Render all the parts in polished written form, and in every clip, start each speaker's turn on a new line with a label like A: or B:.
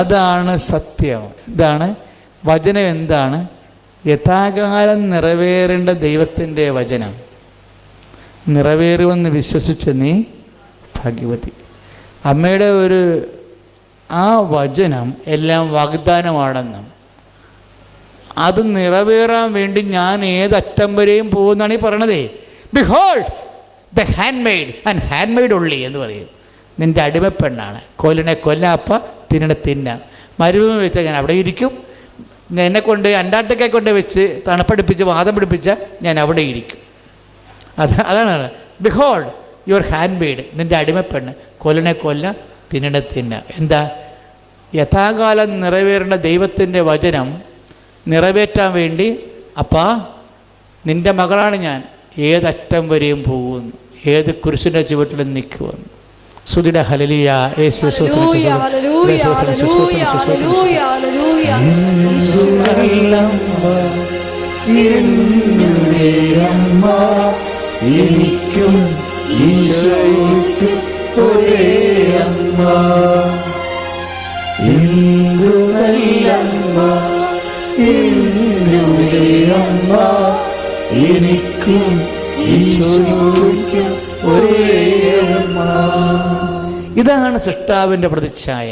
A: അതാണ് സത്യം. ഇതാണ് വചനം. എന്താണ്? യഥാകാലം നിറവേറേണ്ട ദൈവത്തിൻ്റെ വചനം നിറവേറുമെന്ന് വിശ്വസിച്ച നീ ഭാഗ്യവതി. അമ്മയുടെ ആ വചനം എല്ലാം വാഗ്ദാനമാണെന്നും അത് നിറവേറാൻ വേണ്ടി ഞാൻ ഏതറ്റം വരെയും പോകുമെന്നാണ് ഈ പറയണതേ. Behold the hand made and hand made ഉള്ളി എന്ന് പറയും. നിൻ്റെ അടിമപ്പെണ്ണാണ്. കൊല്ലനെ കൊല്ലാപ്പ തിന്നണ തിന്നാം. മരുഭൂമി വെച്ചാൽ ഞാൻ അവിടെ ഇരിക്കും. എന്നെ കൊണ്ട് അന്റാർട്ടിക്ക കൊണ്ട് വെച്ച് തണുപ്പടിപ്പിച്ച് വാദം പിടിപ്പിച്ച ഞാൻ അവിടെ ഇരിക്കും. അതാണ് ബിഹോൾഡ് യുവർ ഹാൻഡ് മെയ്ഡ്, നിൻ്റെ അടിമപ്പെണ്ണ്. കൊല്ലനെ കൊല്ല തിന്നണ തിന്ന. എന്താ? യഥാകാലം നിറവേറേണ്ട ദൈവത്തിൻ്റെ വചനം നിറവേറ്റാൻ വേണ്ടി അപ്പാ നിൻ്റെ മകളാണ് ഞാൻ, ഏതറ്റം വരെയും പോകുന്നു, ഏത് കുരിശിൻ്റെ ചുവട്ടിലും നിൽക്കുമെന്ന്. സുധിയുടെ ഹല്ലേലൂയ.
B: എനിക്കും ഈശോയ്ക്കും ഒരേ അമ്മ, എന്തു നല്ലമ്മ, എന്നുടെ അമ്മ, എനിക്കും ഈശോയ്ക്കും ഒരേ അമ്മ.
A: ഇതാണ് സൃഷ്ടാവിൻ്റെ പ്രതിച്ഛായ.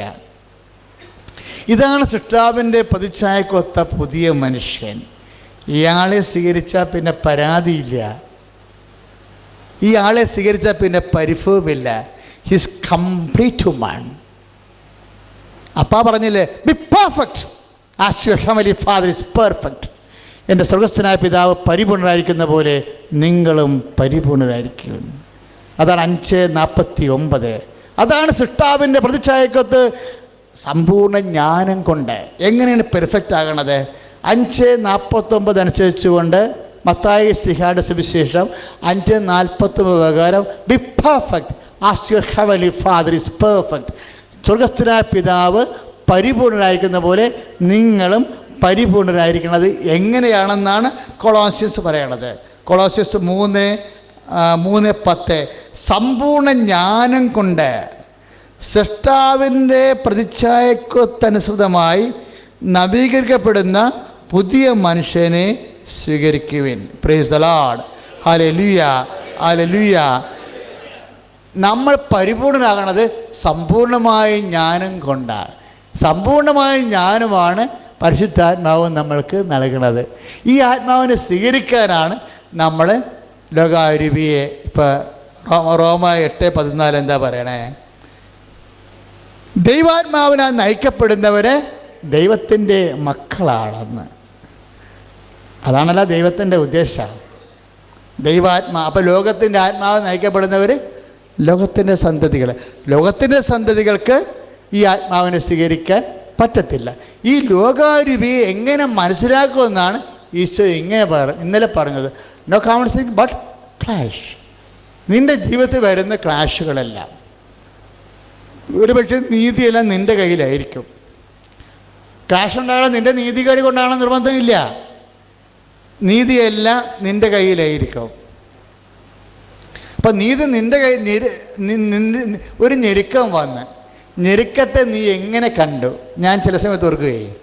A: ഇതാണ് സൃഷ്ടാവിൻ്റെ പ്രതിച്ഛായക്കൊത്ത പുതിയ മനുഷ്യൻ. ഇയാളെ സ്വീകരിച്ചാൽ പിന്നെ പരാതിയില്ല. ഈ ആളെ സ്വീകരിച്ചാൽ പിന്നെ പരിഭവമില്ല. His complete human. അപ്പാ പറഞ്ഞില്ലേ, B perfect as your heavenly father is perfect. എൻ്റെ സ്വർഗസ്ഥനായ പിതാവ് പരിപൂർണരായിരിക്കുന്ന പോലെ നിങ്ങളും പരിപൂർണരായിരിക്കും. അതാണ് 5:49. അതാണ് സൃഷ്ടാവിൻ്റെ പ്രതിച്ഛായക്കൊത്ത് സമ്പൂർണ്ണ ജ്ഞാനം കൊണ്ട്. എങ്ങനെയാണ് പെർഫെക്റ്റ് ആകണത്? 5:49 അനുസരിച്ചുകൊണ്ട് മത്തായി ശ്ലീഹായുടെ സുവിശേഷം 5:49 പ്രകാരം B perfect as your heavenly father is perfect. സ്വർഗസ്ഥനായ പിതാവ് പരിപൂർണരായിരിക്കുന്ന പോലെ നിങ്ങളും പരിപൂർണരായിരിക്കുന്നത് എങ്ങനെയാണെന്നാണ് കൊളോസ്യൻസ് പറയണത്. കൊളോസ്യൻസ് 3:10 സമ്പൂർണ്ണ ജ്ഞാനം കൊണ്ട് സൃഷ്ടാവിൻ്റെ പ്രതിച്ഛായക്കൊത്തനുസൃതമായി നവീകരിക്കപ്പെടുന്ന പുതിയ മനുഷ്യനെ സ്വീകരിക്കുവിൻ. Praise the Lord. ഹല്ലേലൂയ, ഹല്ലേലൂയ. നമ്മൾ പരിപൂർണരാകണത് സമ്പൂർണമായ ജ്ഞാനം കൊണ്ടാണ്. സമ്പൂർണമായ ജ്ഞാനമാണ് പരിശുദ്ധാത്മാവ് നമ്മൾക്ക് നൽകുന്നത്. ഈ ആത്മാവിനെ സ്വീകരിക്കാനാണ് നമ്മൾ ലോകാരൂപിയെ ഇപ്പോൾ റോമ 8:14 എന്താ പറയണേ? ദൈവാത്മാവിനാൽ നയിക്കപ്പെടുന്നവരെ ദൈവത്തിൻ്റെ മക്കളാണെന്ന്. അതാണല്ലോ ദൈവത്തിൻ്റെ ഉദ്ദേശം. ദൈവാത്മാ. അപ്പോൾ ലോകത്തിൻ്റെ ആത്മാവ് നയിക്കപ്പെടുന്നവർ ലോകത്തിൻ്റെ സന്തതികൾ. ലോകത്തിൻ്റെ സന്തതികൾക്ക് ഈ ആത്മാവിനെ സ്വീകരിക്കാൻ പറ്റത്തില്ല. ഈ ലോകാരൂപിയെ എങ്ങനെ മനസ്സിലാക്കുമെന്നാണ് ഈശോ ഇന്നലെ പറഞ്ഞത്. No counselling but clash. നിൻ്റെ ജീവിതത്തിൽ വരുന്ന ക്ലാഷുകളെല്ലാം ഒരുപക്ഷെ നീതിയെല്ലാം നിൻ്റെ കയ്യിലായിരിക്കും. ക്ലാഷ് ഉണ്ടാകണം നിൻ്റെ നീതികേട് കൊണ്ടാണെന്ന് നിർബന്ധമില്ല. നീതിയെല്ലാം നിൻ്റെ കയ്യിലായിരിക്കും. അപ്പം നീതി നിൻ്റെ ഒരു ഞെരുക്കം വന്ന് ഞെരുക്കത്തെ നീ എങ്ങനെ കണ്ടു? ഞാൻ ചില സമയത്ത് ഓർക്കുകയും,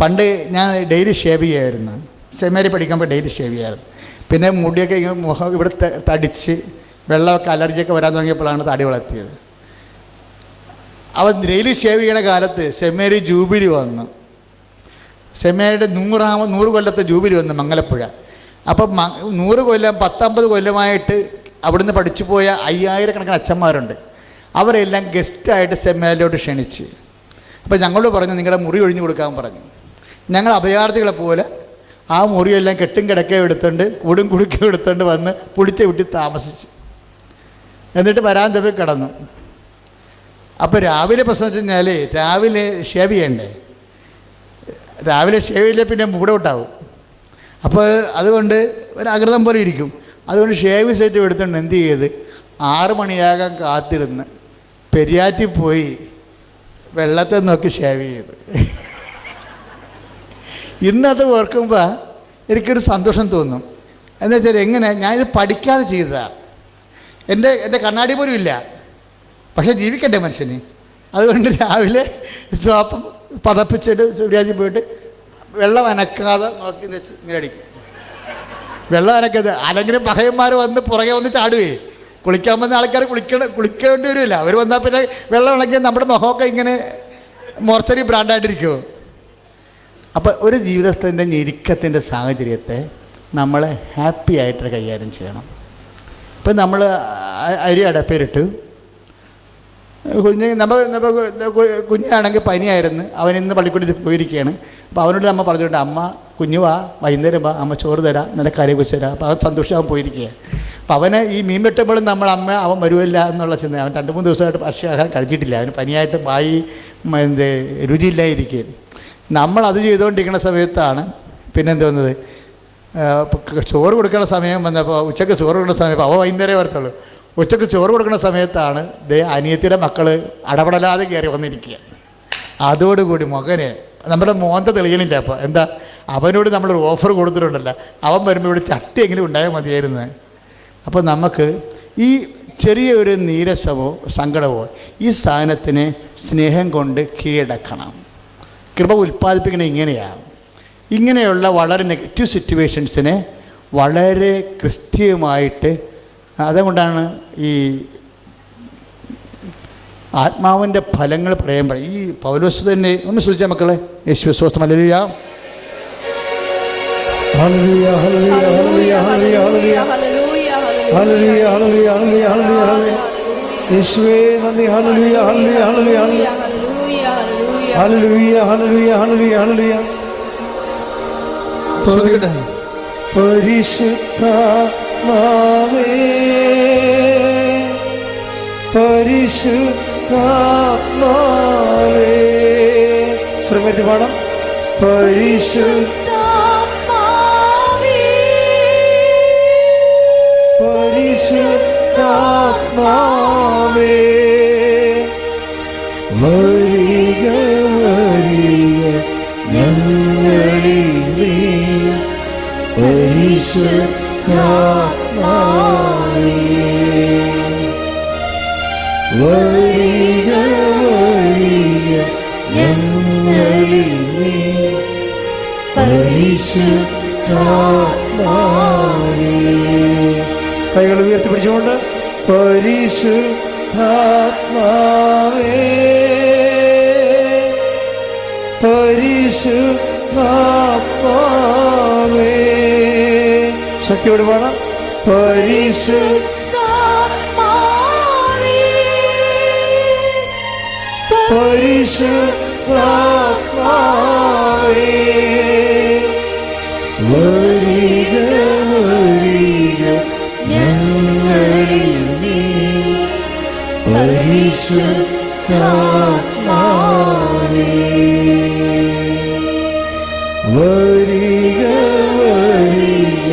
A: പണ്ട് ഞാൻ ഡെയിലി ഷേവ് ചെയ്യുമായിരുന്നു. സെമിനാരി പഠിക്കുമ്പോൾ ഡെയിലി ഷേവ് ചെയ്യായിരുന്നു. പിന്നെ മുടിയൊക്കെ മുഖം ഇവിടെ തടിച്ച് വെള്ളമൊക്കെ അലർജിയൊക്കെ വരാൻ തുടങ്ങിയപ്പോഴാണ് തടി വളർത്തിയത്. അവൻ ഡെയിലി ഷേവ് ചെയ്യണ കാലത്ത് സെമിനാരി ജൂബിലി വന്നു. സെമിനാരിയുടെ 100 കൊല്ലത്തെ ജൂബിലി വന്നു മംഗലപ്പുഴ. അപ്പം 100 കൊല്ലം 10-50 കൊല്ലമായിട്ട് അവിടുന്ന് പഠിച്ചു പോയ 5000 കണക്കിന് അച്ഛന്മാരുണ്ട്. അവരെല്ലാം ഗസ്റ്റായിട്ട് സെമിനാരിലോട്ട് ക്ഷണിച്ച്. അപ്പം ഞങ്ങളോട് പറഞ്ഞു, നിങ്ങളുടെ മുറി ഒഴിഞ്ഞു കൊടുക്കാൻ പറഞ്ഞു. ഞങ്ങൾ അഭയാർത്ഥികളെ പോലെ ആ മുറിയെല്ലാം കെട്ടും കിടക്കയും എടുത്തുകൊണ്ട് കൂടും കുടുക്കയും എടുത്തുകൊണ്ട് വന്ന് പുളിച്ച വീട്ടിൽ താമസിച്ച്. എന്നിട്ട് വരാൻ തപ്പി കിടന്നു. അപ്പോൾ രാവിലെ പ്രശ്നം വെച്ച് കഴിഞ്ഞാൽ രാവിലെ ഷേവ് ചെയ്യണ്ടേ. രാവിലെ ഷേവ് ചെയ്യില്ലേ പിന്നെ മൂടൗട്ടാവും. അപ്പോൾ അതുകൊണ്ട് ഒരു അകൃതം പോലെ ഇരിക്കും. അതുകൊണ്ട് ഷേവ് സെറ്റ് എടുത്തുകൊണ്ട് എന്ത് ചെയ്ത് 6 മണിയാകാൻ കാത്തിരുന്ന് പെരിയാറ്റിൽ പോയി വെള്ളത്തെ നോക്കി ഷേവ് ചെയ്ത്. ഇന്നത് ഓർക്കുമ്പോൾ എനിക്കൊരു സന്തോഷം തോന്നും. എന്ന് വെച്ചാൽ എങ്ങനെ ഞാനിത് പഠിക്കാതെ ചെയ്തതാണ്. എൻ്റെ കണ്ണാടി പോലും ഇല്ല. പക്ഷേ ജീവിക്കണ്ടേ മനുഷ്യന്? അതുകൊണ്ട് രാവിലെ സോപ്പ് പതപ്പിച്ചിട്ട് സൂര്യാജി പോയിട്ട് വെള്ളം അനക്കാതെ നോക്കി വെച്ച് ഇങ്ങനെ അടിക്കും. വെള്ളം അനക്കത് അല്ലെങ്കിൽ പഹയന്മാർ വന്ന് പുറകെ വന്ന് ചാടുവേ. കുളിക്കാൻ വന്ന ആൾക്കാർ കുളിക്കേണ്ടി വരില്ല. അവർ വന്നാൽ പിന്നെ വെള്ളം ഇളക്കിയാൽ നമ്മുടെ മുഖമൊക്കെ ഇങ്ങനെ മോർച്ചറി ബ്രാൻഡായിട്ടിരിക്കുമോ. അപ്പോൾ ഒരു ജീവിതത്തിൻ്റെ ഞെരുക്കത്തിൻ്റെ സാഹചര്യത്തെ നമ്മൾ ഹാപ്പി ആയിട്ട് കൈകാര്യം ചെയ്യണം. ഇപ്പം നമ്മൾ അരി അടപ്പേരിട്ട് കുഞ്ഞാണെങ്കിൽ പനിയായിരുന്നു, അവൻ ഇന്ന് പള്ളിക്കൂടത്തിൽ പോയിരിക്കുകയാണ്. അപ്പോൾ അവനോട് അമ്മ പറഞ്ഞിട്ടുണ്ട്, അമ്മ കുഞ്ഞു വാ, വൈകുന്നേരം വാ, അമ്മ ചോറ് തരാം, നല്ല കറി വെച്ച് തരാം. അപ്പോൾ അവൻ സന്തോഷം പോയിരിക്കുകയാണ്. അപ്പോൾ അവനെ ഈ മീൻ വെട്ടുമ്പോഴും അവൻ വരുമില്ല എന്നുള്ള ചിന്ത. അവൻ 2-3 ദിവസമായിട്ട് ഭക്ഷ്യാഹാരം കഴിച്ചിട്ടില്ല. അവന് പനിയായിട്ട് വായി രുചിയില്ലായിരിക്കുകയാണ്. നമ്മളത് ചെയ്തുകൊണ്ടിരിക്കുന്ന സമയത്താണ് പിന്നെന്ത് വന്നത്, ചോറ് കൊടുക്കുന്ന സമയം വന്നപ്പോൾ ഉച്ചയ്ക്ക് ചോറ് കൊടുക്കുന്ന സമയം അവ വൈകുന്നേരം വരത്തുള്ളൂ. ഉച്ചയ്ക്ക് ചോറ് കൊടുക്കുന്ന സമയത്താണ് അനിയത്തിയുടെ മക്കൾ അടപടലാതെ കയറി വന്നിരിക്കുക. അതോടുകൂടി മകനെ നമ്മുടെ മോന്ത തെളിയണില്ല. അപ്പോൾ എന്താ, അവനോട് നമ്മളൊരു ഓഫർ കൊടുത്തിട്ടുണ്ടല്ലോ, അവൻ വരുമ്പോൾ ഇവിടെ ചട്ടി എങ്കിലും ഉണ്ടായാൽ മതിയായിരുന്നു. അപ്പോൾ നമുക്ക് ഈ ചെറിയൊരു നീരസമോ സങ്കടമോ ഈ സാധനത്തിനെ സ്നേഹം കൊണ്ട് കീഴടക്കണം. കൃപ ഉൽപ്പാദിപ്പിക്കണം ഇങ്ങനെയാണ്. ഇങ്ങനെയുള്ള വളരെ നെഗറ്റീവ് സിറ്റുവേഷൻസിനെ വളരെ ക്രിസ്തീയമായിട്ട്, അതുകൊണ്ടാണ് ഈ ആത്മാവിൻ്റെ ഫലങ്ങൾ പറയുമ്പോൾ ഈ പൗലോസ് തന്നെ ഒന്ന് ശ്രദ്ധിച്ചാൽ മക്കളെ. യേശുവേ സ്തോത്രം. ഹല്ലേലൂയ
B: ഹല്ലേലൂയ ഹല്ലേലൂയ ഹല്ലേലൂയ ഹല്ലേലൂയ ഹല്ലേലൂയ ഹല്ലേലൂയ യേശുവേ നന്ദി. ഹല്ലേലൂയ ഹല്ലേലൂയ ഹല്ലേലൂയ ഹല്ലേലൂയ ഹല്ലേലൂയ ഹല്ലേലൂയ ഹല്ലേലൂയ. പരിശുദ്ധാത്മാവേ പരിശുദ്ധാത്മാവേ ശ്രമത്തി പാടാം. പരിശുദ്ധാത്മാവേ പരിശുദ്ധാത്മാവേ വരിക വരിക ഞങ്ങളിൽ നീ പരിശുദ്ധാത്മാവേ വരിക വരിക ഞങ്ങളിൽ നീ പരിശുദ്ധാത്മാവേ. കൈകൾ ഉയർത്തിപ്പിടിച്ചുകൊണ്ട് പരിശുദ്ധാത്മാവേ പരിശുദ്ധാത്മാവേ ശക്തിയോട് പാടാം. പരിശുദ്ധാത്മാവേ പരിശുദ്ധാത്മാവേ വരിക വരിക ഞങ്ങളിൽ നീ പരിശുദ്ധാത്മാവേ വരിക വരിക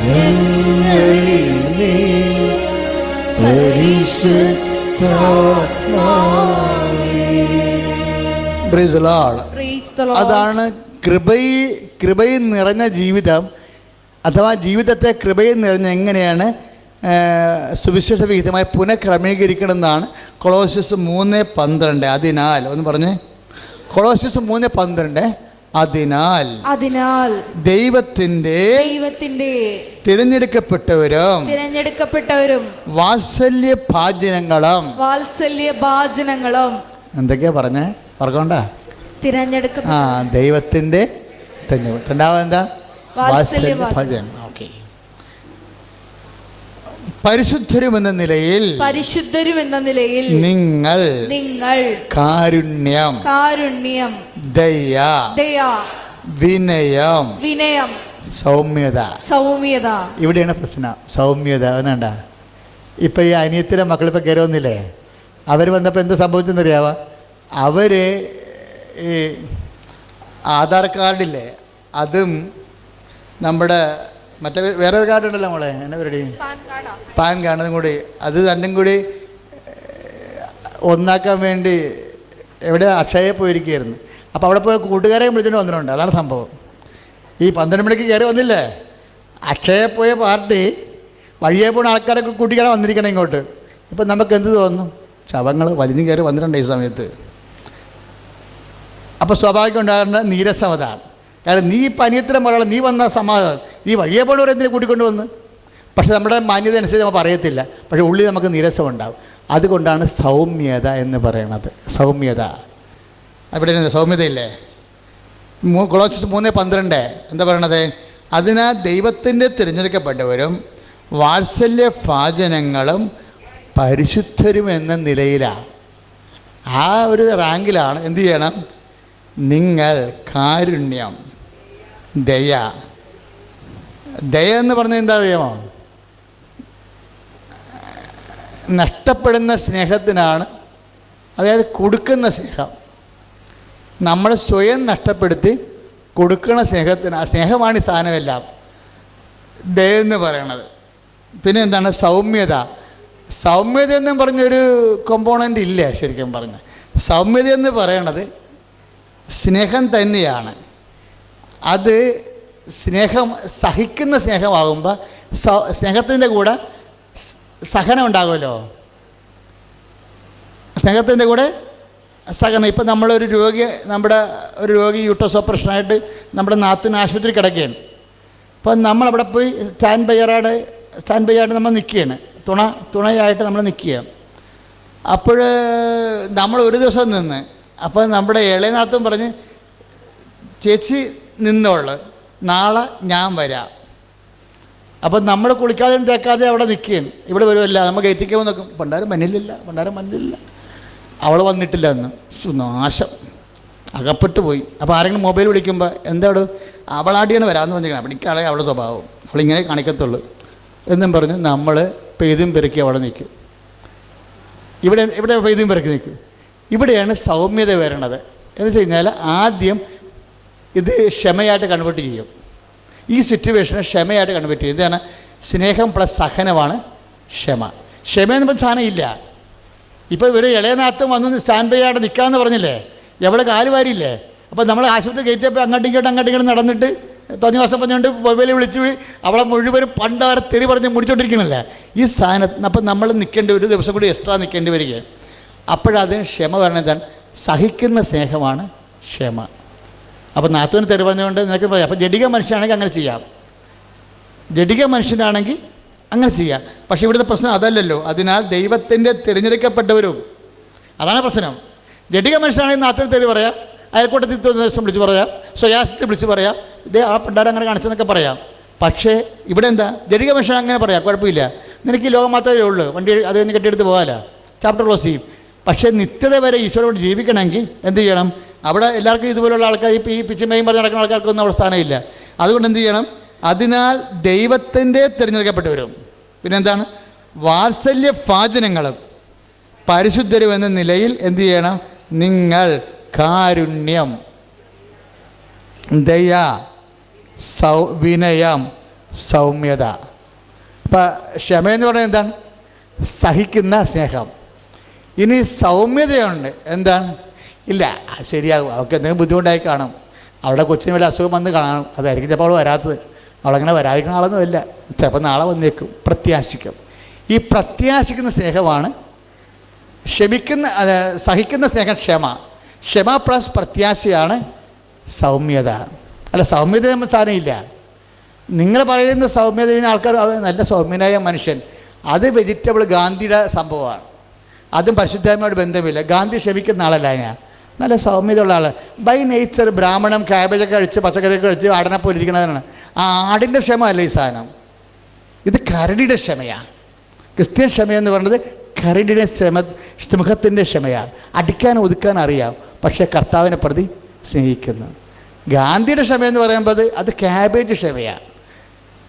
B: ഞങ്ങളിൽ നീ പരിശുദ്ധാത്മാവേ.
A: Price the Lord. അതാണ് കൃപയിൽ നിറഞ്ഞ ജീവിതം, അഥവാ ജീവിതത്തെ കൃപയിൽ നിറഞ്ഞ എങ്ങനെയാണ് സുവിശേഷ വിഹിതമായി പുനഃക്രമീകരിക്കണം എന്നാണ് കൊളോസ്യസ് 3:12. അതിനാൽ ഒന്ന് പറഞ്ഞേ, കൊളോസ്യസ് 3:12. അതിനാൽ ദൈവത്തിന്റെ തിരഞ്ഞെടുക്കപ്പെട്ടവരും വാത്സല്യഭാജനങ്ങളും എന്തൊക്കെയാ പറഞ്ഞേ പറഞ്ഞോണ്ട ദൈവത്തിന്റെ രണ്ടാമത് എന്താ, വാത്സല്യഭാജനം. ഓക്കെ. പരിശുദ്ധരും എന്ന നിലയിൽ നിങ്ങൾ കാരുണ്യം ദയ വിനയം സൗമ്യത. ഇവിടെയാണ് പ്രശ്നം. സൗമ്യത വേണ്ട. ഇപ്പം ഈ അനിയത്തിൻ്റെ മക്കളിപ്പോൾ കയറി വന്നില്ലേ, അവർ വന്നപ്പോൾ എന്ത് സംഭവിച്ചെന്നറിയാവാ, അവർ ഈ ആധാർ കാർഡില്ലേ അതും നമ്മുടെ മറ്റേ വേറൊരു കാർഡുണ്ടല്ലോ നമ്മളെ എന്നാ പരിപാടി, പാൻ കാർഡും കൂടി, അത് രണ്ടും കൂടി ഒന്നാക്കാൻ വേണ്ടി എവിടെ അക്ഷയയിൽ പോയിരിക്കുകയായിരുന്നു. അപ്പോൾ അവിടെ പോയി കൂട്ടുകാരെ വിളിച്ചുകൊണ്ട് വന്നിട്ടുണ്ട്. അതാണ് സംഭവം. ഈ 12 മണിക്ക് കയറി വന്നില്ലേ, അക്ഷയയിൽ പോയ പാർട്ടി വഴിയെ പോകുന്ന ആൾക്കാരൊക്കെ കൂട്ടിക്കാണ് വന്നിരിക്കണം ഇങ്ങോട്ട്. ഇപ്പം നമുക്ക് എന്ത് തോന്നുന്നു, ശവങ്ങൾ വലിഞ്ഞു കയറി വന്നിട്ടുണ്ട് ഈ സമയത്ത്. അപ്പോൾ സ്വാഭാവികം ഉണ്ടാകുന്ന നീരസമത. കാരണം നീ പനിയത്തിലും ഒരാൾ നീ വന്ന സമാധാനം, നീ വഴിയെ പോലും എന്തിനെ കൂട്ടിക്കൊണ്ട് വന്ന്. പക്ഷെ നമ്മുടെ മാന്യത അനുസരിച്ച് നമ്മൾ പറയത്തില്ല, പക്ഷേ ഉള്ളിൽ നമുക്ക് നീരസം ഉണ്ടാവും. അതുകൊണ്ടാണ് സൗമ്യത എന്ന് പറയണത്. സൗമ്യത അവിടെ സൗമ്യതയില്ലേ? കൊളോസ്യസ് 3:12 എന്താ പറയണത്? അതിനാൽ ദൈവത്തിൻ്റെ തിരഞ്ഞെടുക്കപ്പെട്ടവരും വാത്സല്യ ഭാജനങ്ങളും പരിശുദ്ധരും എന്ന നിലയിലാണ്, ആ ഒരു റാങ്കിലാണ് എന്തു ചെയ്യണം? നിങ്ങൾ കാരുണ്യം, ദയ. ദയ എന്ന് പറഞ്ഞാൽ എന്താ അറിയാമോ? നഷ്ടപ്പെടുന്ന സ്നേഹത്തിനാണ്, അതായത് കൊടുക്കുന്ന സ്നേഹം. നമ്മൾ സ്വയം നഷ്ടപ്പെടുത്തി കൊടുക്കുന്ന സ്നേഹത്തിന്, ആ സ്നേഹമാണ് ഈ സാധനമെല്ലാം ദയ എന്ന് പറയണത്. പിന്നെ എന്താണ്? സൗമ്യത. സൗമ്യത എന്നും പറഞ്ഞൊരു കോമ്പോണൻ്റ് ഇല്ല ശരിക്കും പറഞ്ഞാൽ. സൗമ്യത എന്ന് പറയണത് സ്നേഹം തന്നെയാണ്. അത് സ്നേഹം, സഹിക്കുന്ന സ്നേഹമാകുമ്പോൾ സ്നേഹത്തിൻ്റെ കൂടെ സഹനം ഉണ്ടാകുമല്ലോ. സ്നേഹത്തിൻ്റെ കൂടെ സഹനം. ഇപ്പം നമ്മളൊരു നമ്മുടെ ഒരു രോഗി യൂട്രസ് ഓപ്പറേഷനായിട്ട് നമ്മുടെ നാത്തിന് ആശുപത്രി കിടക്കുകയാണ്. അപ്പം നമ്മളവിടെ പോയി സ്റ്റാൻഡ് ബൈയായിട്ട് നമ്മൾ നിൽക്കുകയാണ്, തുണയായിട്ട് നമ്മൾ നിൽക്കുക. അപ്പോൾ നമ്മൾ ഒരു ദിവസം നിന്ന്, അപ്പോൾ നമ്മുടെ ഇളയനാത്തും പറഞ്ഞ് ചേച്ചി നിന്നോള്, നാളെ ഞാൻ വരാം. അപ്പം നമ്മൾ കുളിക്കാതെയും തേക്കാതെ അവിടെ നിൽക്കുകയാണ്. ഇവിടെ വരുമല്ല, നമ്മൾ ഗേറ്റിക്ക് നോക്കും, പണ്ടാരം മഞ്ഞില്ല. അവൾ വന്നിട്ടില്ല എന്ന്. നാശം, അകപ്പെട്ടു പോയി. അപ്പോൾ ആരെങ്കിലും മൊബൈൽ വിളിക്കുമ്പോൾ എന്താണ് അവളാടിയാണ് വരാമെന്ന് പറഞ്ഞിരിക്കണം. അവിടേക്കാളെ അവളുടെ സ്വഭാവം, അവളിങ്ങനെ കാണിക്കത്തുള്ളൂ എന്നും പറഞ്ഞ് നമ്മൾ പെയ്തും പെരുക്കി അവിടെ നിൽക്കും. ഇവിടെ പെയ്തും പെരുക്കി നിൽക്കും. ഇവിടെയാണ് സൗമ്യത വരണത്. എന്ന് വെച്ച് കഴിഞ്ഞാൽ ആദ്യം ഇത് ക്ഷമയായിട്ട് കൺവേർട്ട് ചെയ്യും. ഈ സിറ്റുവേഷനെ ക്ഷമയായിട്ട് കൺവേർട്ട് ചെയ്യും. ഇതാണ് സ്നേഹം പ്ലസ് സഹനമാണ് ക്ഷമ. ക്ഷമയെന്ന് പറഞ്ഞ സാധനം ഇല്ല. ഇപ്പോൾ ഇവർ ഇളയനാത്തും വന്ന് സ്റ്റാൻഡ് ബൈ ആയിട്ട് നിൽക്കാമെന്ന് പറഞ്ഞില്ലേ, എവിടെ കാല് വാരിയില്ലേ? അപ്പോൾ നമ്മൾ ആശുപത്രി കയറ്റിയപ്പോൾ അങ്ങോട്ടും ഇങ്ങോട്ടും നടന്നിട്ട് തോന്നിയ ദിവസം പറഞ്ഞുകൊണ്ട് മൊബൈലിൽ വിളിച്ച് അവളെ മുഴുവനും പണ്ടാറ് തെറി പറഞ്ഞ് മുടിച്ചോണ്ടിരിക്കണല്ലേ ഈ സാധനം. അപ്പം നമ്മൾ നിൽക്കേണ്ടി ഒരു ദിവസം കൂടി എക്സ്ട്രാ നിൽക്കേണ്ടി വരികയാണ്. അപ്പോഴതിന് ക്ഷമ വരണം. എന്താണ്? സഹിക്കുന്ന സ്നേഹമാണ് ക്ഷമ. അപ്പോൾ നാത്തുവിന് തെറി പറഞ്ഞുകൊണ്ട് നിനക്ക് പറയാം. അപ്പോൾ ജഡിക മനുഷ്യനാണെങ്കിൽ അങ്ങനെ ചെയ്യാം, ജഡിക മനുഷ്യനാണെങ്കിൽ അങ്ങനെ ചെയ്യാം. പക്ഷേ ഇവിടുത്തെ പ്രശ്നം അതല്ലല്ലോ. അതിനാൽ ദൈവത്തിൻ്റെ തിരഞ്ഞെടുക്കപ്പെട്ടവരും, അതാണ് പ്രശ്നം. ജഡിക മനുഷ്യനാണെങ്കിൽ നാത്തുവിന് തെറി പറയാം, അയൽക്കൂട്ടത്തിൽ ദിവസം വിളിച്ച് പറയാം, സ്വയാസത്തിൽ വിളിച്ച് പറയാം, ഇതേ ആ പിള്ളേരെ അങ്ങനെ കാണിച്ചെന്നൊക്കെ പറയാം. പക്ഷേ ഇവിടെ എന്താ? ജഡിക മനുഷ്യൻ അങ്ങനെ പറയാം, കുഴപ്പമില്ല, നിനക്ക് ഈ ലോകം മാത്രമേ ഉള്ളൂ, വണ്ടി അത് കഴിഞ്ഞ് കെട്ടിയെടുത്ത് പോകാമല്ലോ, ചാപ്റ്റർ ക്ലോസ് ചെയ്യും. പക്ഷേ നിത്യത വരെ ഈശ്വരോട് ജീവിക്കണമെങ്കിൽ എന്ത് ചെയ്യണം? അവിടെ എല്ലാവർക്കും ഇതുപോലുള്ള ആൾക്കാർ, ഇപ്പോൾ ഈ പിച്ചിമയും പറഞ്ഞ് നടക്കുന്ന ആൾക്കാർക്കൊന്നും അവിടെ സ്ഥാനമില്ല. അതുകൊണ്ട് എന്ത് ചെയ്യണം? അതിനാൽ ദൈവത്തിൻ്റെ തിരഞ്ഞെടുക്കപ്പെട്ടവരും, പിന്നെന്താണ്? വാത്സല്യ ഭാജനങ്ങളും പരിശുദ്ധരും എന്ന നിലയിൽ എന്ത് ചെയ്യണം? നിങ്ങൾ കാരുണ്യം, ദയ, വിനയം, സൗമ്യത. ഇപ്പം ക്ഷമയെന്ന് പറയുന്നത് എന്താണ്? സഹിക്കുന്ന സ്നേഹം. ഇനി സൗമ്യതയുണ്ട്. എന്താണ്? ഇല്ല, ശരിയാകും, അവൾക്ക് എന്തെങ്കിലും ബുദ്ധിമുട്ടായി കാണും, അവളുടെ കൊച്ചിന് വല്ല അസുഖം വന്ന് കാണും, അതായിരിക്കും ചിലപ്പോൾ അവൾ വരാത്തത്. അവളങ്ങനെ വരാതിരിക്കുന്ന ആളൊന്നുമില്ല, ചിലപ്പോൾ നാളെ വന്നേക്കും. പ്രത്യാശിക്കും. ഈ പ്രത്യാശിക്കുന്ന സ്നേഹമാണ് സഹിക്കുന്ന സ്നേഹം ക്ഷമ. ക്ഷമ പ്ലസ് പ്രത്യാശയാണ് സൗമ്യത. അല്ല, സൗമ്യത നമ്മൾ സാധനമില്ല. നിങ്ങൾ പറയുന്ന സൗമ്യതയിന് ആൾക്കാർ നല്ല സൗമ്യനായ മനുഷ്യൻ, അത് വെജിറ്റബിൾ ഗാന്ധിയുടെ സംഭവമാണ്. അതും പരിശുദ്ധാത്മായോട് ബന്ധമില്ല. ഗാന്ധി ക്ഷമിക്കുന്ന ആളല്ല, ഞാൻ നല്ല സൗമ്യതയുള്ള ആൾ. ബൈ നേച്ചർ ബ്രാഹ്മണം കാബേജൊക്കെ കഴിച്ച് പച്ചക്കറിയൊക്കെ കഴിച്ച് ആടിനെ പോലെ ഇരിക്കുന്നതാണ്. ആ ആടിൻ്റെ ക്ഷമ അല്ല ഈ സാധനം, ഇത് കരടിയുടെ ക്ഷമയാണ്. ക്രിസ്ത്യൻ ക്ഷമയെന്ന് പറയുന്നത് കരടിയുടെ സിംഹത്തിൻ്റെ ക്ഷമയാണ്. അടിക്കാൻ ഒതുക്കാൻ അറിയാം, പക്ഷേ കർത്താവിനെ പ്രതി സ്നേഹിക്കുന്നു. ഗാന്ധിയുടെ ക്ഷമയെന്ന് പറയുമ്പോൾ അത് ക്യാബേജ് ക്ഷമയാണ്.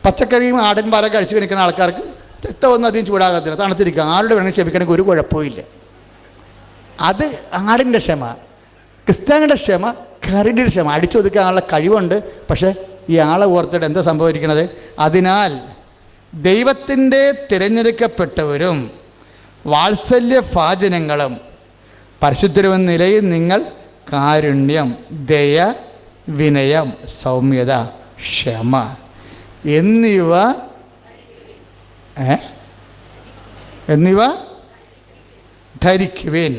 A: പച്ചക്കറിയും ആടൻ പാലൊക്കെ കഴിച്ച് കഴിക്കുന്ന ആൾക്കാർക്ക് രക്തമൊന്നും അധികം ചൂടാകത്തില്ല, തണുത്തിരിക്കുക, ആരുടെ വേണമെങ്കിൽ ക്ഷമിക്കണമെങ്കിൽ ഒരു കുഴപ്പമില്ല. അത് ആടിൻ്റെ ക്ഷമ. ക്രിസ്ത്യാനിയുടെ ക്ഷമ കരടിയുടെ ക്ഷമ. അടിച്ചൊതുക്കാനുള്ള കഴിവുണ്ട്, പക്ഷേ ഈ ആളെ ഓർത്തിട്ട് എന്താ സംഭവിക്കുന്നത്? അതിനാൽ ദൈവത്തിൻ്റെ തിരഞ്ഞെടുക്കപ്പെട്ടവരും വാത്സല്യ ഭാജനങ്ങളും പരിശുദ്ധരുമെന്ന നിലയിൽ നിങ്ങൾ കാരുണ്യം, ദയ, വിനയം, സൗമ്യത, ക്ഷമ എന്നിവ ധരിക്കുവിൻ.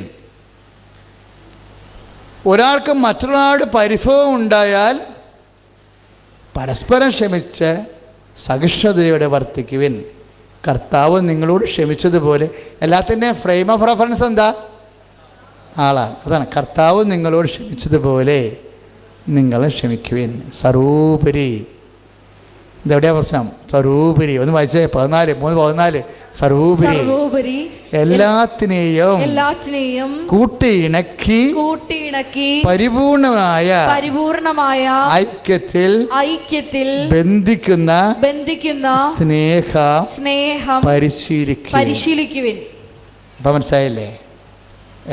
A: ഒരാൾക്ക് മറ്റൊരാളുടെ പരിഭവം ഉണ്ടായാൽ പരസ്പരം ക്ഷമിച്ച് സഹിഷ്ണുതയോടെ വർത്തിക്കുവിൻ. കർത്താവ് നിങ്ങളോട് ക്ഷമിച്ചതുപോലെ. എല്ലാത്തിൻ്റെയും ഫ്രെയിം ഓഫ് റെഫറൻസ് എന്താ? ആളാണ്. അതാണ് കർത്താവ് നിങ്ങളോട് ക്ഷമിച്ചതുപോലെ നിങ്ങൾ ക്ഷമിക്കുവിൻ. സർവോപരി. ഇതെവിടെയാ പ്രശ്നം? സർവോപരി. ഒന്ന് വായിച്ചേ, 14 സർവോപരി എല്ലാത്തിനെയും കൂട്ടിയിണക്കി പരിപൂർണമായ ഐക്യത്തിൽ ബന്ധിക്കുന്ന സ്നേഹം പരിശീലിക്കുവിൻ. അപ്പം മനസ്സിലായില്ലേ?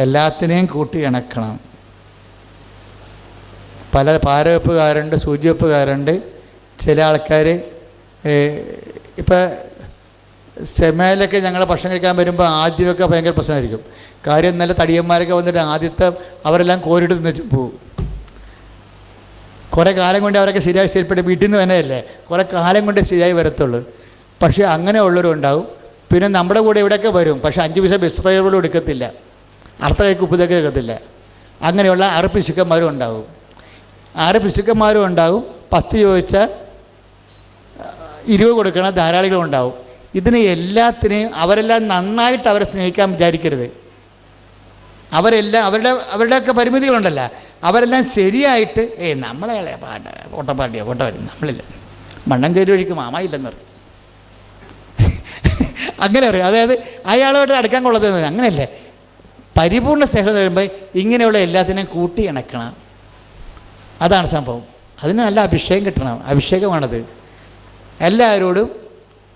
A: എല്ലാത്തിനെയും കൂട്ടിയിണക്കണം. പല പാരവെപ്പുകാരുണ്ട്, സൂചിവെപ്പുകാരുണ്ട്. ചില ആൾക്കാർ ഇപ്പം സെമയിലൊക്കെ ഞങ്ങൾ ഭക്ഷണം കഴിക്കാൻ വരുമ്പോൾ ആദ്യമൊക്കെ ഭയങ്കര പ്രശ്നമായിരിക്കും. കാര്യം നല്ല തടിയന്മാരൊക്കെ വന്നിട്ട് ആദ്യത്തെ അവരെല്ലാം കോരിട്ട് തിന്നിട്ട് പോകും. കുറേ കാലം കൊണ്ട് അവരൊക്കെ ശരിപ്പെട്ട് വീട്ടിൽ നിന്ന് തന്നെയല്ലേ, കുറേ കാലം കൊണ്ട് ശരിയായി വരത്തുള്ളൂ. പക്ഷേ അങ്ങനെ ഉള്ളവരുണ്ടാവും. പിന്നെ നമ്മുടെ കൂടെ ഇവിടെയൊക്കെ വരും, പക്ഷേ 5 പൈസ ബസ് ഫെയർ പോലും എടുക്കത്തില്ല, അടുത്ത കൈക്ക് ഉപ്പുതൊക്കെ എടുക്കത്തില്ല. അങ്ങനെയുള്ള 6 പിശുക്കന്മാരും ഉണ്ടാവും. 6 പിശുക്കന്മാരും ഉണ്ടാവും. 10 ചോദിച്ചാൽ 20 കൊടുക്കണ ധാരാളികളും ഉണ്ടാവും. ഇതിനെ എല്ലാത്തിനെയും അവരെല്ലാം നന്നായിട്ട് അവരെ സ്നേഹിക്കാൻ വിചാരിക്കരുത്. അവരെല്ലാം അവരുടെയൊക്കെ പരിമിതികളുണ്ടല്ലോ, അവരെല്ലാം ശരിയായിട്ട് നമ്മളെ ഓട്ടപ്പാട്ടിയോ വരും, നമ്മളില്ല മണ്ണഞ്ചേരി വഴിക്ക് മാമായില്ലെന്ന് പറയും. അങ്ങനെ പറയും. അതായത് അയാളോട് അടുക്കാൻ കൊള്ളതെന്ന് പറയും. അങ്ങനെയല്ലേ? പരിപൂർണ്ണ സ്നേഹം വരുമ്പോൾ ഇങ്ങനെയുള്ള എല്ലാത്തിനെയും കൂട്ടി ഇണക്കണം. അതാണ് സംഭവം. അതിന് നല്ല അഭിഷേകം കിട്ടണം. അഭിഷേകമാണത്. എല്ലാവരോടും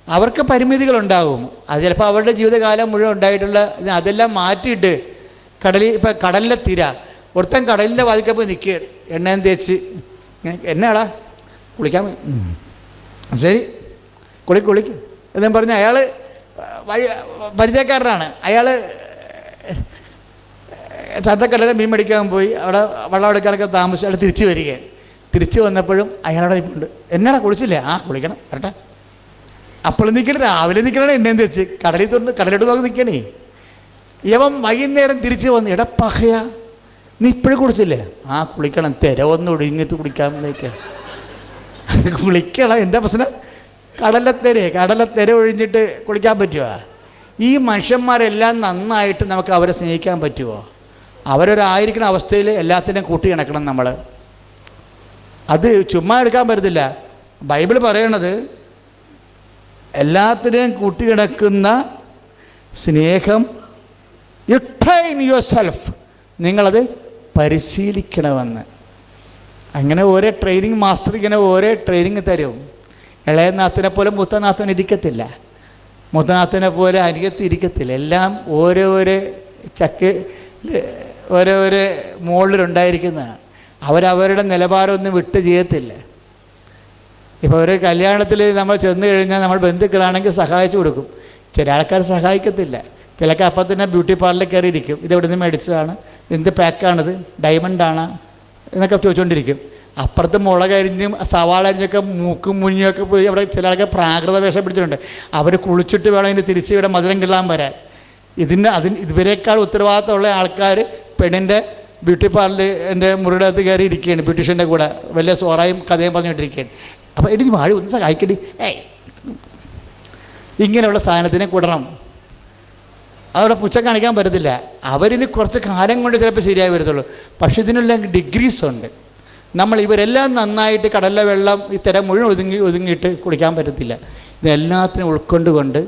A: അവർക്ക് പരിമിതികളുണ്ടാകും. അത് ചിലപ്പോൾ അവരുടെ ജീവിതകാലം മുഴുവൻ ഉണ്ടായിട്ടുള്ള അതെല്ലാം മാറ്റിയിട്ട് ഇപ്പം കടലിലെ തിര ഒരുത്തൻ കടലിൻ്റെ വാതിക്കപ്പോൾ നിൽക്കുക, എണ്ണയും തേച്ച് എന്നാടാ കുളിക്കാൻ ശരി കുളിക്കും എന്നും പറഞ്ഞ് അയാൾ പരിചയക്കാരനാണ്. അയാൾ ചന്തക്കടലിൽ മീൻ മേടിക്കാൻ പോയി, അവിടെ വെള്ളം എടുക്കാനൊക്കെ താമസിച്ച് അയാൾ തിരിച്ചു വരികയാണ്. തിരിച്ചു വന്നപ്പോഴും അയാളുടെ ഇപ്പുണ്ട്, എന്നാടാ കുളിച്ചില്ലേ? കുളിക്കണം കരട്ടെ. അപ്പോൾ നിൽക്കണം, രാവിലെ നിൽക്കണം എണ്ണയും തേച്ച് കടലിട്ട് നോക്കി നിൽക്കണേ. യവൻ വൈകുന്നേരം തിരിച്ചു വന്ന്, എടാ പഹയ നീ ഇപ്പോഴും കുളിച്ചില്ലേ? കുളിക്കണം, തിര ഒന്ന് ഒടുങ്ങിട്ട് കുളിക്കാമെന്നേക്ക് കുളിക്കണം. എന്താ പ്രശ്നം? കടലെ തിര ഒഴിഞ്ഞിട്ട് കുളിക്കാൻ പറ്റുമോ? ഈ മനുഷ്യന്മാരെല്ലാം നന്നായിട്ട് നമുക്ക് അവരെ സ്നേഹിക്കാൻ പറ്റുമോ? അവരൊരായിരിക്കുന്ന അവസ്ഥയിൽ എല്ലാത്തിനെയും കൂട്ടി ഇണക്കണം നമ്മൾ. അത് ചുമ്മാ എടുക്കാൻ പറ്റത്തില്ല. ബൈബിൾ പറയണത് എല്ലാത്തിനെയും കൂട്ടിയിണക്കുന്ന സ്നേഹം ട്രെയിൻ യുവർ സെൽഫ്, നിങ്ങളത് പരിശീലിക്കണമെന്ന്. അങ്ങനെ ഓരോ ട്രെയിനിങ് മാസ്റ്റർ ഇങ്ങനെ ഓരോ ട്രെയിനിങ് തരും. ഇളയനാഥനെ പോലെ മൂത്തനാഥൻ ഇരിക്കത്തില്ല, മൂത്തനാഥനെ പോലെ അരികത്ത് ഇരിക്കത്തില്ല. എല്ലാം ഓരോരോ ഓരോരോ മുകളിലുണ്ടായിരിക്കുന്നതാണ്. അവരവരുടെ നിലവാരമൊന്നും വിട്ട് ചെയ്യത്തില്ല. ഇപ്പോൾ ഒരു കല്യാണത്തിൽ നമ്മൾ ചെന്ന് കഴിഞ്ഞാൽ നമ്മൾ ബന്ധുക്കളാണെങ്കിൽ സഹായിച്ചു കൊടുക്കും. ചില ആൾക്കാർ സഹായിക്കത്തില്ല. ചിലക്ക് അപ്പം തന്നെ ബ്യൂട്ടി പാർലറിൽ കയറി ഇരിക്കും, ഇതെവിടെ നിന്ന് മേടിച്ചതാണ്, എന്ത് പാക്കാണിത്, ഡയമണ്ടാണ് എന്നൊക്കെ ചോദിച്ചുകൊണ്ടിരിക്കും. അപ്പുറത്ത് മുളകരിഞ്ഞും സവാള അരിഞ്ഞൊക്കെ മൂക്കും മുഞ്ഞൊക്കെ പോയി അവിടെ ചില ആൾക്കാർ പ്രാകൃത വേഷം പിടിച്ചിട്ടുണ്ട്. അവർ കുളിച്ചിട്ട് വേണം ഇതിന് തിരിച്ച് ഇവിടെ മധുരം കിള്ളാൻ വരാൻ. ഇവരെക്കാൾ ഉത്തരവാദിത്തമുള്ള ആൾക്കാർ പെണ്ണിൻ്റെ ബ്യൂട്ടി പാർലറിൻ്റെ മുറിയുടെ അകത്ത് കയറി ഇരിക്കുകയാണ്, ബ്യൂട്ടീഷ്യൻ്റെ കൂടെ വലിയ സോറായും കഥയും പറഞ്ഞുകൊണ്ടിരിക്കുകയാണ്. അപ്പോൾ എനിക്ക് വാഴ ഒന്ന് സഹായിക്കടി, ഇങ്ങനെയുള്ള സാധനത്തിനെ കൂടണം. അവിടെ പുച്ഛം കാണിക്കാൻ പറ്റത്തില്ല. അവരിന് കുറച്ച് കാലം കൊണ്ട് ചിലപ്പോൾ ശരിയായി വരത്തുള്ളൂ. പക്ഷേ ഇതിനെല്ലാം ഡിഗ്രീസ് ഉണ്ട്. നമ്മൾ ഇവരെല്ലാം നന്നായിട്ട് കടലിലെ വെള്ളം ഈ തിര മുഴുവൻ ഒതുങ്ങിയിട്ട് കുടിക്കാൻ പറ്റത്തില്ല. ഇതെല്ലാത്തിനും ഉൾക്കൊണ്ടുകൊണ്ട്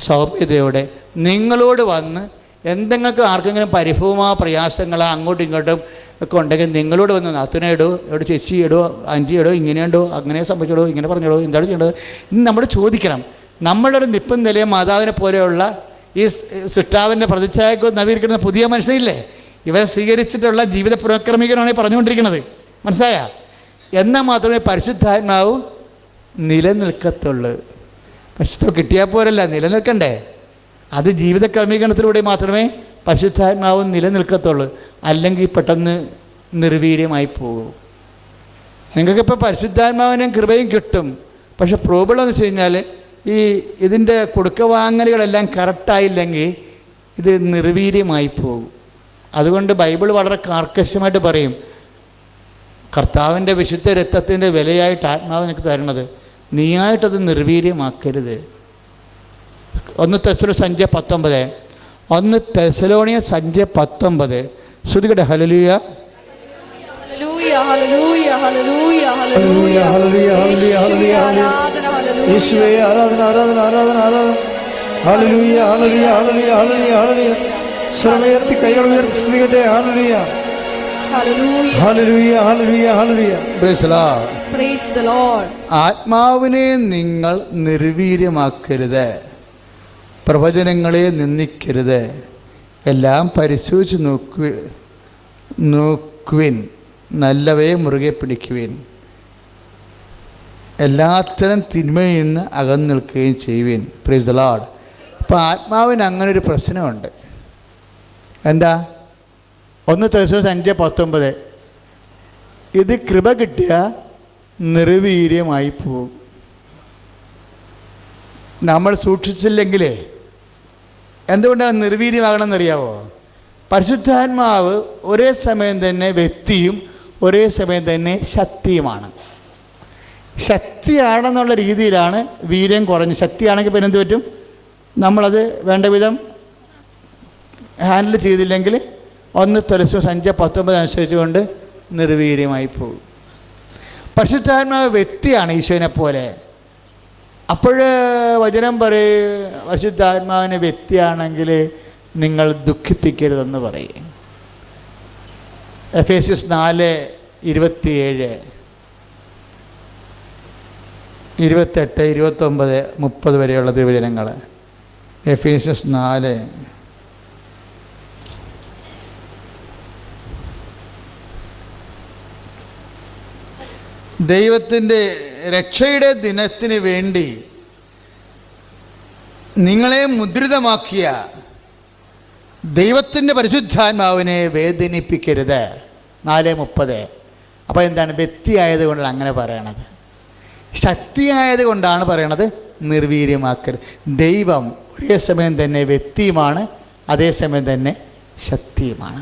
A: സൗമ്യതയോടെ നിങ്ങളോട് വന്ന് എന്തെങ്കിലും ആർക്കെങ്കിലും പരിഭവമോ പ്രയാസങ്ങളോ അങ്ങോട്ടും ഇങ്ങോട്ടും ഒക്കെ ഉണ്ടെങ്കിൽ നിങ്ങളോട് വന്ന് നാത്തൂനെ ഇടോ, എവിടെ ചേച്ചി ഇടോ, ആൻറ്റി ഇടോ, ഇങ്ങനെയുണ്ടോ, അങ്ങനെ സംഭവിച്ചിടോ, ഇങ്ങനെ പറഞ്ഞിടോ, എന്താണ് ചെയ്യേണ്ടത് ഇന്ന് നമ്മൾ ചോദിക്കണം. നമ്മളൊരു നിപ്പും നിലയും മാതാവിനെ പോലെയുള്ള ഈ സൃഷ്ടാവിൻ്റെ പ്രതിച്ഛായക്ക് നവീകരിക്കുന്ന പുതിയ മനുഷ്യനില്ലേ, ഇവരെ സ്വീകരിച്ചിട്ടുള്ള ജീവിത പുരോക്രമീകരണമാണ് പറഞ്ഞുകൊണ്ടിരിക്കുന്നത്. മനസ്സിലായ? എന്നാൽ മാത്രമേ പരിശുദ്ധാത്മാവ് നിലനിൽക്കത്തുള്ളൂ. പരിശുദ്ധം കിട്ടിയാൽ പോരല്ല, നിലനിൽക്കണ്ടേ. അത് ജീവിത ക്രമീകരണത്തിലൂടെ മാത്രമേ പരിശുദ്ധാത്മാവ് നിലനിൽക്കത്തുള്ളൂ. അല്ലെങ്കിൽ പെട്ടെന്ന് നിർവീര്യമായി പോകും. നിങ്ങൾക്കിപ്പോൾ പരിശുദ്ധാത്മാവിനെയും കൃപയും കിട്ടും. പക്ഷെ പ്രോബ്ലം എന്ന് വെച്ച് കഴിഞ്ഞാൽ ഇതിൻ്റെ കൊടുക്കവാങ്ങലുകളെല്ലാം കറക്റ്റായില്ലെങ്കിൽ ഇത് നിർവീര്യമായി പോകും. അതുകൊണ്ട് ബൈബിൾ വളരെ കാർക്കശ്യമായിട്ട് പറയും, കർത്താവിൻ്റെ വിശുദ്ധ രക്തത്തിൻ്റെ വിലയായിട്ട് ആത്മാവ് നിനക്ക് തരണത്, നീയായിട്ടത് നിർവീര്യമാക്കരുത്. 1 തെസ്സലോനിയ 19 1 തെസ്സലോനിയ 19 ശ്രുതികടെ ഹല്ലേലൂയ
C: ഹല്ലേലൂയ ഹല്ലേലൂയ ഹല്ലേലൂയ ഹല്ലേലൂയ
B: ഹല്ലേലൂയ യേശുവേ ആരാധന ആരാധന ആരാധന ആരാധന ഹല്ലേലൂയ ഹല്ലേലൂയ ഹല്ലേലൂയ ഹല്ലേലൂയ ഹല്ലേലൂയ സ്വരമുയർത്തി കൈകൾ ഉയർത്തി സ്തുതിക്കട്ടെ. ഹല്ലേലൂയ
C: ഹല്ലേലൂയ
B: ഹല്ലേലൂയ ഹല്ലേലൂയ ഹല്ലേലൂയ
A: praise the Lord.
C: Praise the Lord.
A: ആത്മാവിനെ നിങ്ങൾ നിർവീര്യമാക്കരുത്, പ്രവചനങ്ങളെ നിന്ദിക്കരുത്, എല്ലാം പരിശോധിച്ച് നോക്കുവിൻ, നല്ലവയെ മുറുകെ പിടിക്കുവിൻ, എല്ലാത്തരം തിന്മയിൽ നിന്ന് അകന്നു നിൽക്കുകയും ചെയ്യുവിൻ. Price the Lord. അപ്പോൾ ആത്മാവിന് അങ്ങനെ ഒരു പ്രശ്നമുണ്ട്. എന്താ? 1 തെസ്സലോനിയ 5:19 ഇത് കൃപ കിട്ടിയ നിർവീര്യമായി പോകും. നമ്മൾ സൂക്ഷിച്ചില്ലെങ്കിലേ എന്തുകൊണ്ടാണ് നിർവീര്യമാകണമെന്നറിയാവോ? പരിശുദ്ധാത്മാവ് ഒരേ സമയം തന്നെ വ്യക്തിയും ഒരേ സമയം തന്നെ ശക്തിയുമാണ്. ശക്തിയാണെന്നുള്ള രീതിയിലാണ് വീര്യം കുറഞ്ഞ്. ശക്തിയാണെങ്കിൽ പിന്നെ എന്ത് പറ്റും? നമ്മളത് വേണ്ട വിധം ഹാൻഡിൽ ചെയ്തില്ലെങ്കിൽ 1 തെസ്സലോനിയ 5:19 അനുസരിച്ചുകൊണ്ട് നിർവീര്യമായി പോകും. പരിശുദ്ധാത്മാവ് വ്യക്തിയാണ് ഈശോനെ പോലെ. അപ്പോൾ വചനം പറയും, പരിശുദ്ധാത്മാവിന് വ്യക്തിയാണെങ്കിൽ നിങ്ങൾ ദുഃഖിപ്പിക്കരുതെന്ന് പറയും. എഫേസ്യസ് 4:27 28 29 30 വരെയുള്ള തിരുവചനങ്ങൾ. എഫേസ്യസ് 4 ദൈവത്തിൻ്റെ രക്ഷയുടെ ദിനത്തിന് വേണ്ടി നിങ്ങളെ മുദ്രിതമാക്കിയ ദൈവത്തിൻ്റെ പരിശുദ്ധാത്മാവിനെ വേദനിപ്പിക്കരുത്. 4:30. അപ്പോൾ എന്താണ്? വ്യക്തിയായത് കൊണ്ടാണ് അങ്ങനെ പറയണത്. ശക്തിയായത് കൊണ്ടാണ് പറയണത് നിർവീര്യമാക്കരുത്. ദൈവം ഒരേ സമയം തന്നെ വ്യക്തിയുമാണ്, അതേസമയം തന്നെ ശക്തിയുമാണ്.